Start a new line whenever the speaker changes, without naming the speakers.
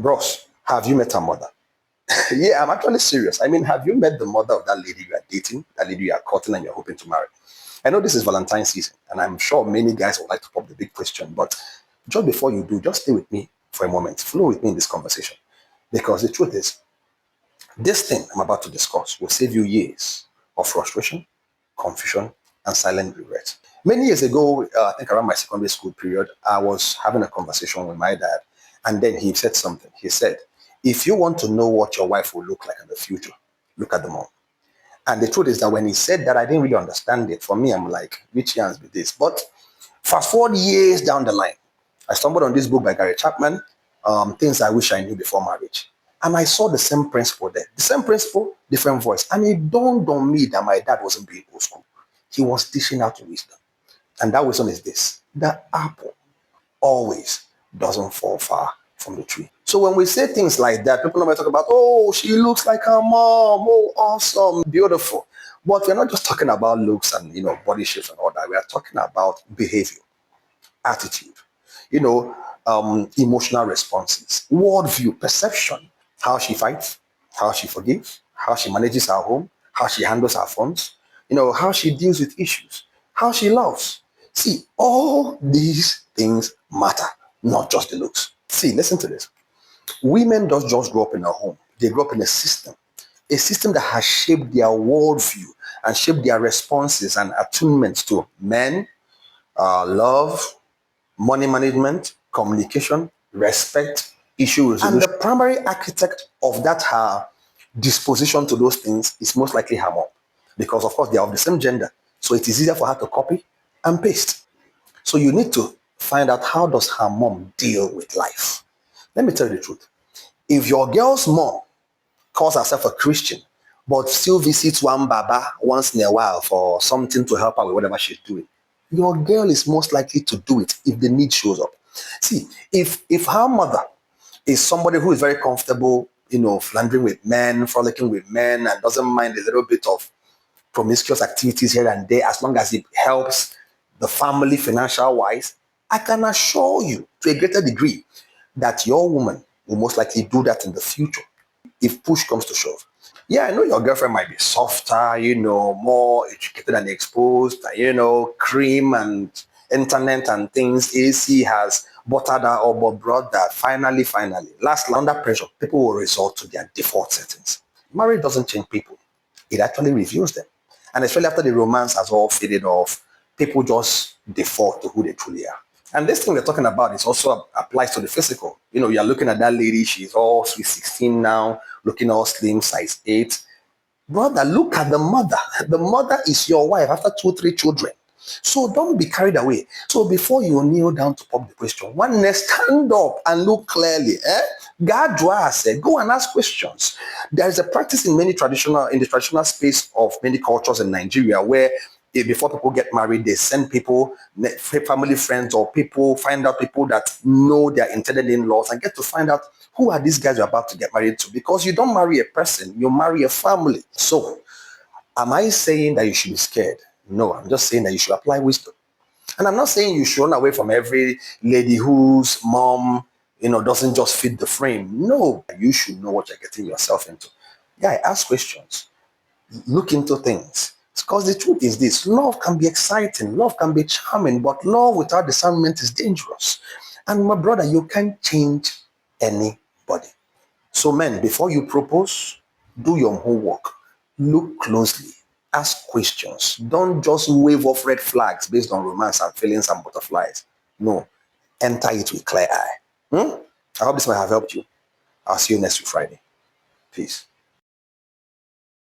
Bros, have you met her mother? Yeah, I'm actually serious. I mean, have you met the mother of that lady you are dating, that lady you are courting and you're hoping to marry? I know this is Valentine's season, and I'm sure many guys would like to pop the big question, but just before you do, just stay with me for a moment. Flow with me in this conversation. Because the truth is, this thing I'm about to discuss will save you years of frustration, confusion, and silent regret. Many years ago, I think around my secondary school period, I was having a conversation with my dad, and then he said something. He said, if you want to know what your wife will look like in the future, look at the mom. And the truth is that when he said that, I didn't really understand it. For me, I'm like, which hands with this? But fast forward years down the line, I stumbled on this book by Gary Chapman, Things I Wish I Knew Before Marriage. And I saw the same principle there. The same principle, different voice. And it dawned on me that my dad wasn't being old school. He was dishing out wisdom. And that wisdom is this: the apple always doesn't fall far from the tree. So when we say things like that, people might talk about, oh, she looks like her mom, oh, awesome, beautiful. But we're not just talking about looks and body shapes and all that. We are talking about behavior, attitude, emotional responses, worldview, perception, how she fights, how she forgives, how she manages her home, how she handles her funds, how she deals with issues, how she loves. See, all these things matter, not just the looks. See, listen to this. Women don't just grow up in a home. They grow up in a system that has shaped their worldview and shaped their responses and attunements to men, love, money management, communication, respect, issue resolution. And the primary architect of that her disposition to those things is most likely her mom. Because of course they are of the same gender. So it is easier for her to copy and paste. So you need to find out, how does her mom deal with life? Let me tell you the truth. If your girl's mom calls herself a Christian, but still visits one Baba once in a while for something to help her with whatever she's doing, your girl is most likely to do it if the need shows up. See, if her mother is somebody who is very comfortable, philandering with men, frolicking with men, and doesn't mind a little bit of promiscuous activities here and there, as long as it helps the family financial wise, I can assure you to a greater degree that your woman will most likely do that in the future if push comes to shove. Yeah, I know your girlfriend might be softer, more educated and exposed, cream and internet and things. AC has buttered her up, but brother, finally, lastly, under pressure, people will resort to their default settings. Marriage doesn't change people. It actually reveals them. And especially after the romance has all faded off, people just default to who they truly are. And this thing we're talking about is also applies to the physical. You're looking at that lady, she's all sweet 16 now, looking all slim, size 8. Brother, look at the mother. The mother is your wife after 2, 3 children. So don't be carried away. So before you kneel down to pop the question, one next stand up and look clearly. God said, go and ask questions. There is a practice in the traditional space of many cultures in Nigeria where before people get married, they send people, family friends or people, find out people that know their intended in-laws and get to find out who are these guys you're about to get married to. Because you don't marry a person, you marry a family. So am I saying that you should be scared? No, I'm just saying that you should apply wisdom. And I'm not saying you should run away from every lady whose mom, doesn't just fit the frame. No, you should know what you're getting yourself into. Yeah, ask questions. Look into things. Because the truth is this: love can be exciting, love can be charming, but love without discernment is dangerous. And my brother, you can't change anybody. So men, before you propose, do your homework. Look closely. Ask questions. Don't just wave off red flags based on romance and feelings and butterflies. No. Enter it with clear eye. I hope this might have helped you. I'll see you next week Friday. Peace.